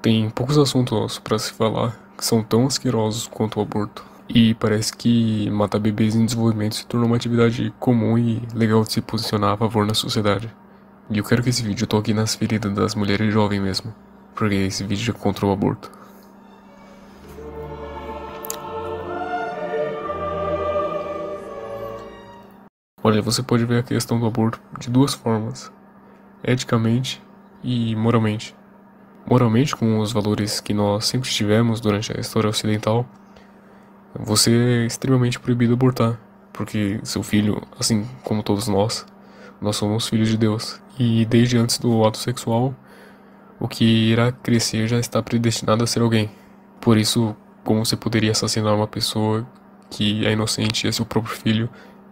Tem poucos assuntos para se falar que são tão asquerosos quanto o aborto. E parece que matar bebês em desenvolvimento se tornou uma atividade comum e legal de se posicionar a favor na sociedade. E eu quero que esse vídeo toque nas feridas das mulheres jovens mesmo, porque esse vídeo é contra o aborto. Olha, você pode ver a questão do aborto de duas formas: eticamente e moralmente. Moralmente, com os valores que nós sempre tivemos durante a história ocidental, você é extremamente proibido abortar, porque seu filho, assim como todos nós somos filhos de Deus. E desde antes do ato sexual, o que irá crescer já está predestinado a ser alguém. Por isso, como você poderia assassinar uma pessoa que é inocente e é seu próprio filho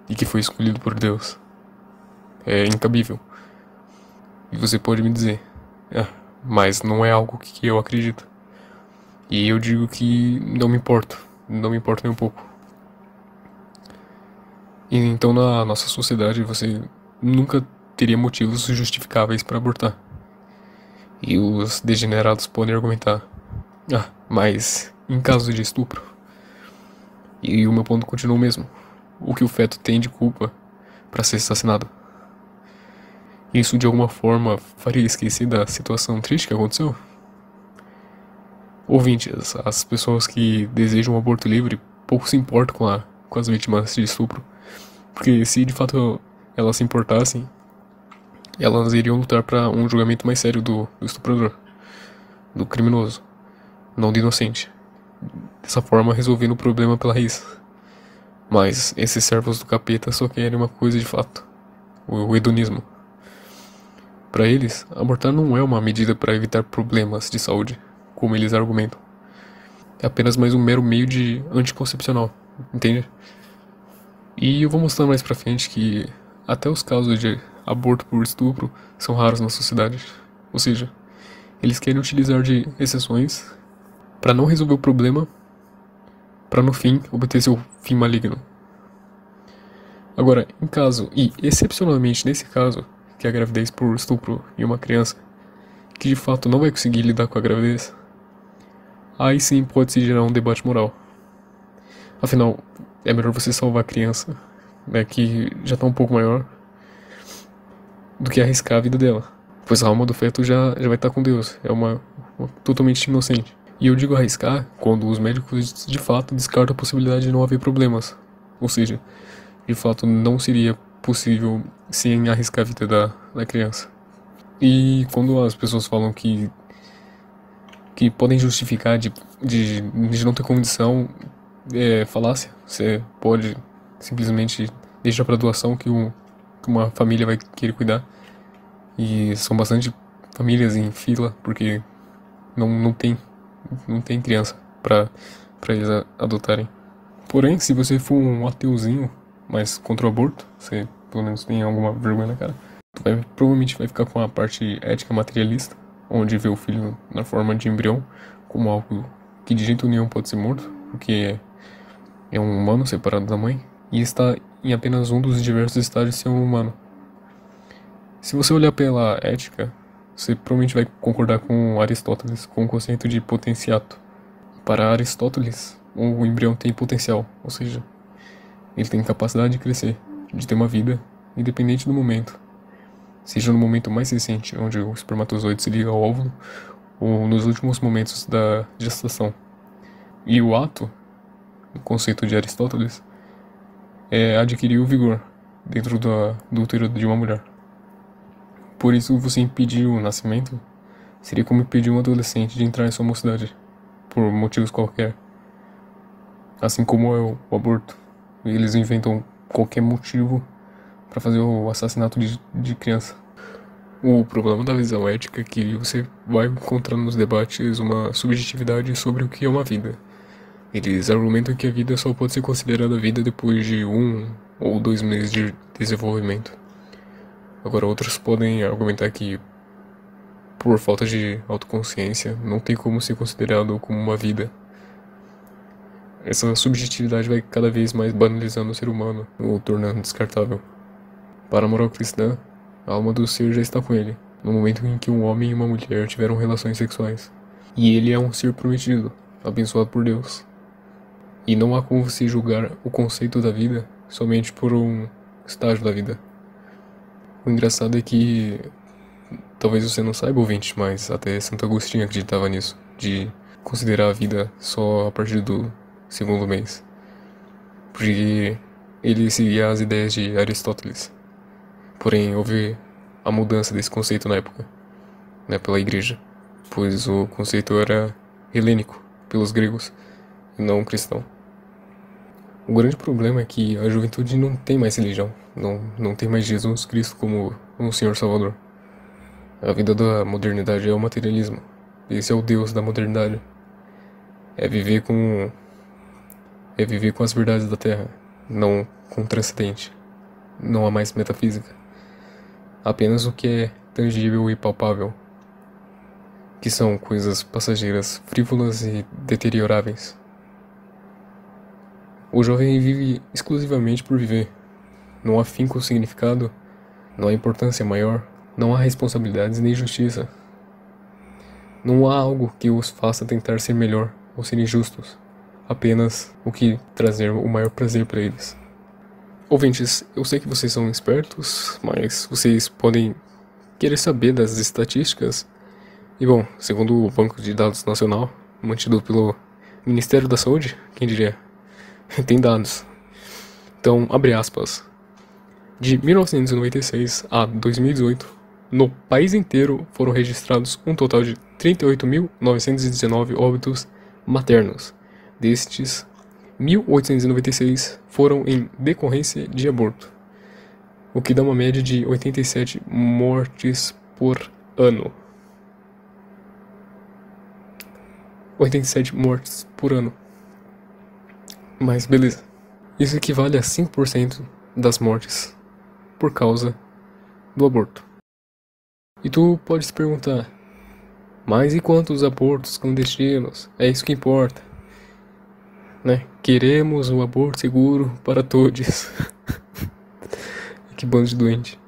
e que foi escolhido por Deus? É incabível. E você pode me dizer, mas não é algo que eu acredito. E eu digo que não me importo nem um pouco. E então na nossa sociedade você nunca teria motivos justificáveis para abortar. E os degenerados podem argumentar, mas em caso de estupro. E o meu ponto continua o mesmo. O que o feto tem de culpa para ser assassinado? Isso de alguma forma faria esquecer da situação triste que aconteceu? Ouvintes, as pessoas que desejam um aborto livre pouco se importam com as vítimas de estupro. Porque se de fato elas se importassem, elas iriam lutar para um julgamento mais sério do estuprador, do criminoso, não do inocente. Dessa forma, resolvendo o problema pela raiz. Mas esses servos do capeta só querem uma coisa de fato: o hedonismo. Para eles, abortar não é uma medida para evitar problemas de saúde, como eles argumentam. É apenas mais um mero meio de anticoncepcional, entende? E eu vou mostrar mais pra frente que até os casos de aborto por estupro são raros na sociedade. Ou seja, eles querem utilizar de exceções para não resolver o problema, para no fim obter seu fim maligno. Agora, em caso, e excepcionalmente nesse caso, que é a gravidez por estupro em uma criança que de fato não vai conseguir lidar com a gravidez, aí sim pode se gerar um debate moral. Afinal, é melhor você salvar a criança, né, que já tá um pouco maior, do que arriscar a vida dela, pois a alma do feto já vai estar com Deus, é uma totalmente inocente. E eu digo arriscar quando os médicos de fato descartam a possibilidade de não haver problemas, ou seja, de fato não seria possível sem arriscar a vida da criança. E quando as pessoas falam que podem justificar de não ter condição, é falácia. Você pode simplesmente deixar para doação que uma família vai querer cuidar. E são bastante famílias em fila porque não tem criança para eles adotarem. Porém, se você for um ateuzinho, mas contra o aborto, você pelo menos tem alguma vergonha na cara, tu provavelmente vai ficar com a parte ética materialista, onde vê o filho na forma de embrião como algo que de jeito nenhum pode ser morto, porque é um humano separado da mãe e está em apenas um dos diversos estágios de ser um humano. Se você olhar pela ética, você provavelmente vai concordar com Aristóteles com o conceito de potenciato. Para Aristóteles, o embrião tem potencial, ou seja, ele tem capacidade de crescer, de ter uma vida, independente do momento. Seja no momento mais recente, onde o espermatozoide se liga ao óvulo, ou nos últimos momentos da gestação. E o ato, no conceito de Aristóteles, é adquirir o vigor dentro do útero de uma mulher. Por isso, você impedir o nascimento seria como impedir um adolescente de entrar em sua mocidade, por motivos qualquer. Assim como é o aborto. Eles inventam qualquer motivo para fazer o assassinato de criança. O problema da visão ética é que você vai encontrar nos debates uma subjetividade sobre o que é uma vida. Eles argumentam que a vida só pode ser considerada vida depois de 1 ou 2 meses de desenvolvimento. Agora outros podem argumentar que, por falta de autoconsciência, não tem como ser considerado como uma vida. Essa subjetividade vai cada vez mais banalizando o ser humano, o tornando descartável. Para a moral cristã, a alma do ser já está com ele, no momento em que um homem e uma mulher tiveram relações sexuais. E ele é um ser prometido, abençoado por Deus. E não há como você julgar o conceito da vida somente por um estágio da vida. O engraçado é que talvez você não saiba, ouvinte, mas até Santo Agostinho acreditava nisso, de considerar a vida só a partir do segundo mês. Porque ele seguia as ideias de Aristóteles. Porém, houve a mudança desse conceito na época, né, pela igreja, pois o conceito era helênico, pelos gregos, e não cristão. O grande problema é que a juventude não tem mais religião, não tem mais Jesus Cristo como um Senhor Salvador. A vida da modernidade é o materialismo. Esse é o Deus da modernidade. É viver com as verdades da Terra, não com o transcendente. Não há mais metafísica. Apenas o que é tangível e palpável, que são coisas passageiras, frívolas e deterioráveis. O jovem vive exclusivamente por viver. Não há fim com significado, não há importância maior, não há responsabilidades nem justiça. Não há algo que os faça tentar ser melhor ou serem justos, apenas o que trazer o maior prazer para eles. Ouvintes, eu sei que vocês são espertos, mas vocês podem querer saber das estatísticas. E bom, segundo o Banco de Dados Nacional, mantido pelo Ministério da Saúde, quem diria, tem dados. Então, abre aspas. De 1996 a 2018, no país inteiro foram registrados um total de 38.919 óbitos maternos. Destes, 1.896 foram em decorrência de aborto, o que dá uma média de 87 mortes por ano. 87 mortes por ano. Mas beleza. Isso equivale a 5% das mortes por causa do aborto. E tu pode se perguntar, mas e quantos abortos clandestinos? É isso que importa, né? Queremos um aborto seguro para todos. Que bando de doente.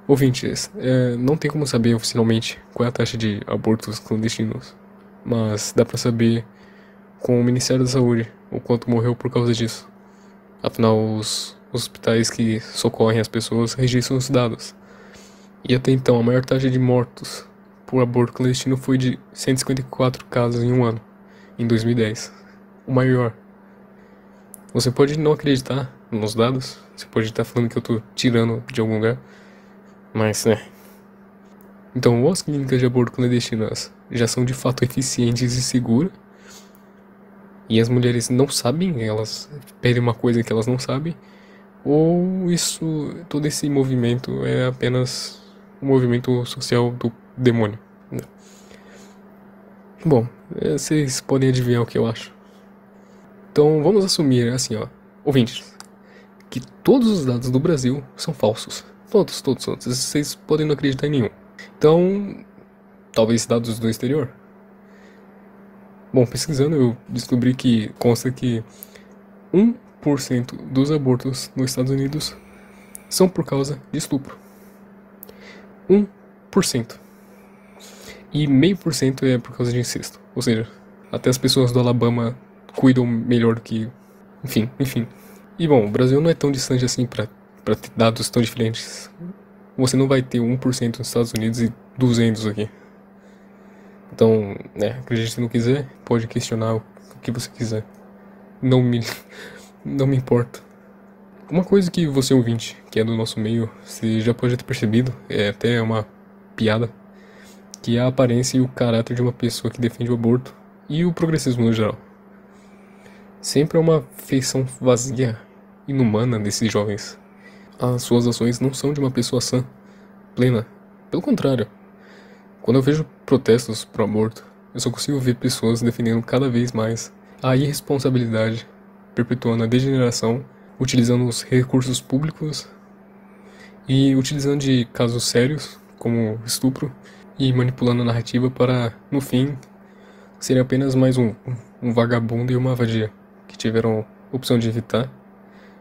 Ouvintes, não tem como saber oficialmente qual é a taxa de abortos clandestinos, mas dá pra saber com o Ministério da Saúde o quanto morreu por causa disso. Afinal, os hospitais que socorrem as pessoas registram os dados. E até então, a maior taxa de mortos por aborto clandestino foi de 154 casos em um ano, em 2010. O maior. Você pode não acreditar nos dados, você pode estar falando que eu tô tirando de algum lugar, mas, né. Então, ou as clínicas de aborto clandestinas já são de fato eficientes e seguras, e as mulheres não sabem, elas pedem uma coisa que elas não sabem, ou todo esse movimento é apenas um movimento social do demônio, né? Bom, vocês podem adivinhar o que eu acho. Então vamos assumir assim, ó, ouvintes, que todos os dados do Brasil são falsos. Todos. Vocês podem não acreditar em nenhum. Então, talvez dados do exterior. Bom, pesquisando eu descobri que consta que 1% dos abortos nos Estados Unidos são por causa de estupro. 1%. E 0,5% é por causa de incesto. Ou seja, até as pessoas do Alabama cuidam melhor do que... Enfim. E bom, o Brasil não é tão distante assim pra ter dados tão diferentes. Você não vai ter 1% nos Estados Unidos e 200 aqui. Então, acredite se não quiser, pode questionar o que você quiser. Não me importa. Uma coisa que você ouvinte, que é do nosso meio, você já pode ter percebido, é até uma piada, que é a aparência e o caráter de uma pessoa que defende o aborto e o progressismo no geral. Sempre é uma feição vazia, inumana desses jovens. As suas ações não são de uma pessoa sã, plena. Pelo contrário. Quando eu vejo protestos pro aborto, eu só consigo ver pessoas defendendo cada vez mais a irresponsabilidade, perpetuando a degeneração, utilizando os recursos públicos e utilizando de casos sérios, como estupro, e manipulando a narrativa para, no fim, ser apenas mais um vagabundo e uma vadia, que tiveram opção de evitar,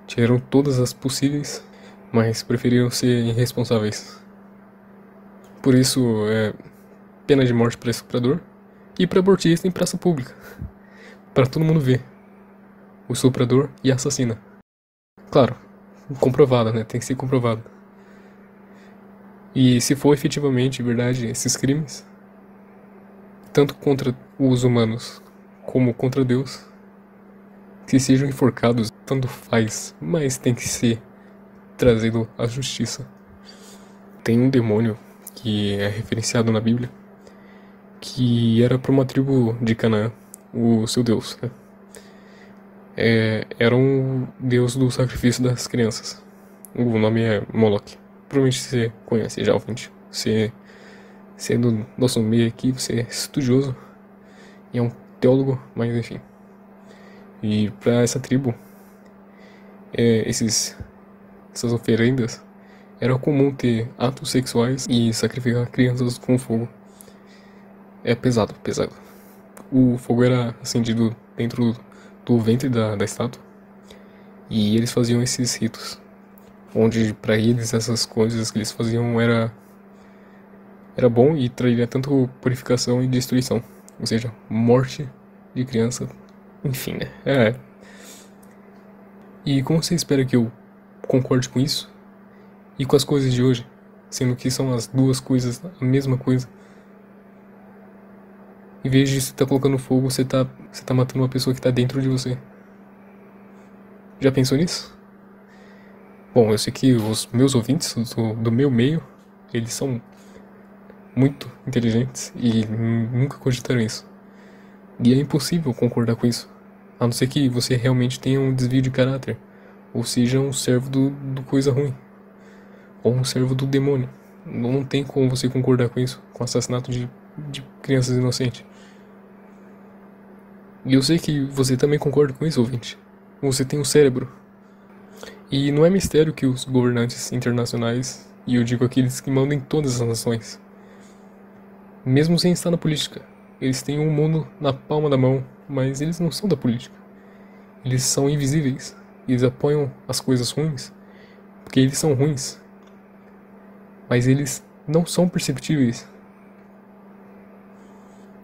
tiveram todas as possíveis, mas preferiram ser irresponsáveis. Por isso, pena de morte para estuprador e para abortista em praça pública, para todo mundo ver o estuprador e a assassina. Claro, comprovada, né? Tem que ser comprovado. E se for efetivamente verdade esses crimes, tanto contra os humanos como contra Deus, que sejam enforcados, tanto faz, mas tem que ser trazido à justiça. Tem um demônio que é referenciado na Bíblia, que era para uma tribo de Canaã, o seu Deus, né? Era um deus do sacrifício das crianças. O nome é Moloch. Provavelmente você conhece já, ouvinte. Você é do nosso meio aqui, você é estudioso e é um teólogo, mas enfim. E para essa tribo, essas oferendas, era comum ter atos sexuais e sacrificar crianças com fogo. É pesado, pesado. O fogo era acendido dentro do ventre da estátua e eles faziam esses ritos, onde para eles essas coisas que eles faziam era bom e traria tanto purificação e destruição, ou seja, morte de criança, enfim, né? E como você espera que eu concorde com isso e com as coisas de hoje, sendo que são as duas coisas a mesma coisa? Em vez de você estar colocando fogo, você tá matando uma pessoa que está dentro de você. Já pensou nisso? Bom, eu sei que os meus ouvintes do meu meio, eles são muito inteligentes e nunca cogitaram isso. E é impossível concordar com isso, a não ser que você realmente tenha um desvio de caráter, ou seja, um servo do coisa ruim, ou um servo do demônio. Não tem como você concordar com isso, com o assassinato de crianças inocentes. E eu sei que você também concorda com isso, ouvinte. Você tem um cérebro. E não é mistério que os governantes internacionais, e eu digo aqueles que mandam em todas as nações, mesmo sem estar na política, eles têm um mundo na palma da mão, mas eles não são da política. Eles são invisíveis. Eles apoiam as coisas ruins, porque eles são ruins. Mas eles não são perceptíveis.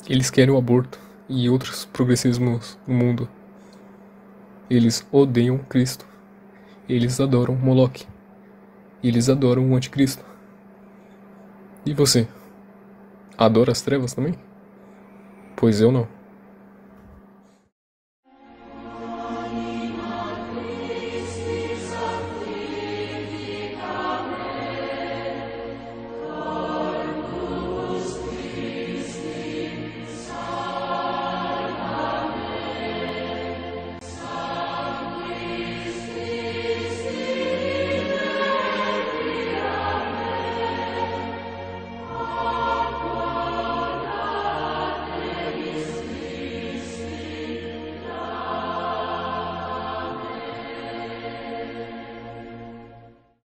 Eles querem o aborto e outros progressismos no mundo. Eles odeiam Cristo. Eles adoram Moloch. Eles adoram o anticristo. E você? Adora as trevas também? Pois eu não.